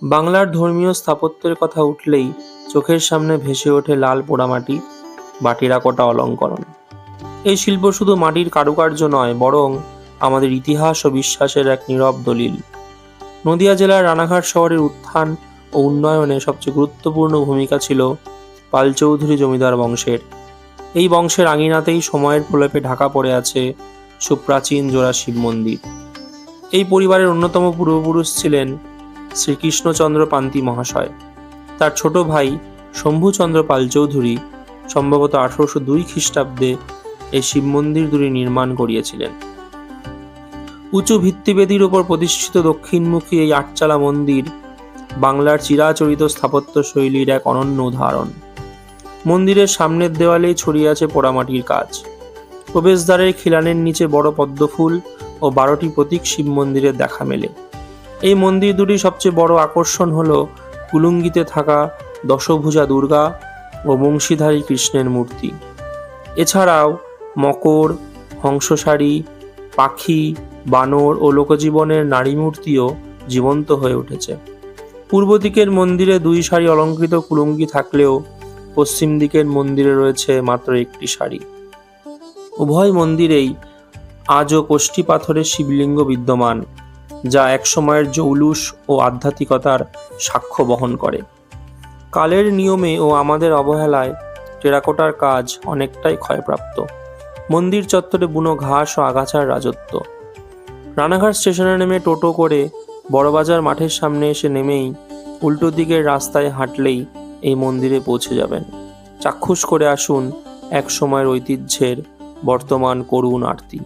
বাংলার ধর্মীয় স্থাপত্যের কথা উঠলেই চোখের সামনে ভেসে ওঠে লাল পোড়ামাটি বা টেরাকোটা অলঙ্করণ। এই শিল্প শুধু মাটির কারুকার্য নয়, বরং আমাদের ইতিহাস ও বিশ্বাসের এক নীরব দলিল। নদিয়া জেলার রানাঘাট শহরের উত্থান ও উন্নয়নে সবচেয়ে গুরুত্বপূর্ণ ভূমিকা ছিল পাল চৌধুরী জমিদার বংশের। এই বংশের আঙিনাতেই সময়ের প্রলেপে ঢাকা পড়ে আছে সুপ্রাচীন জোড়া শিব মন্দির। এই পরিবারের অন্যতম পূর্বপুরুষ ছিলেন শ্রীকৃষ্ণচন্দ্র পান্তি মহাশয়। তার ছোট ভাই শম্ভুচন্দ্র পাল চৌধুরী সম্ভবত 1802 খ্রিস্টাব্দে এই শিব মন্দির দুটি নির্মাণ করিয়েছিলেন। উঁচু ভিত্তিবেদির উপর প্রতিষ্ঠিত দক্ষিণমুখী এই আটচালা মন্দির বাংলার চিরাচরিত স্থাপত্য শৈলীর এক অনন্য উদাহরণ। মন্দিরের সামনের দেওয়ালেই ছড়িয়ে আছে পোড়ামাটির কাজ। প্রবেশদ্বারের খিলানের নিচে বড় পদ্মফুল ও 12টি প্রতীক শিব মন্দিরের দেখা মেলে। এই মন্দির দুটি সবচেয়ে বড় আকর্ষণ হল কুলুঙ্গিতে থাকা দশভুজা দুর্গা ও বংশীধারী কৃষ্ণের মূর্তি। এছাড়াও মকর, হংসসারি, পাখি, বানর ও লোকজীবনের নারী মূর্তিও জীবন্ত হয়ে উঠেছে। পূর্ব দিকের মন্দিরে 2 সারি অলঙ্কৃত কুলুঙ্গি থাকলেও পশ্চিম দিকের মন্দিরে রয়েছে মাত্র 1টি সারি। উভয় মন্দিরেই আজও কোষ্ঠী পাথরের শিবলিঙ্গ বিদ্যমান, যা একসময়ের জৌলুস ও আধ্যাত্মিকতার সাক্ষ্য বহন করে। কালের নিয়মে ও আমাদের অবহেলায় টেরাকোটার কাজ অনেকটাই ক্ষয়প্রাপ্ত। মন্দির চত্বরে বুনো ঘাস ও আগাছার রাজত্ব। রানাঘাট স্টেশনে নেমে টোটো করে বড়বাজার মাঠের সামনে এসে নেমেই উল্টো দিকের রাস্তায় হাঁটলেই এই মন্দিরে পৌঁছে যাবেন। চাক্ষুষ করে আসুন এক সময়ের ঐতিহ্যের বর্তমান করুণ আরতি।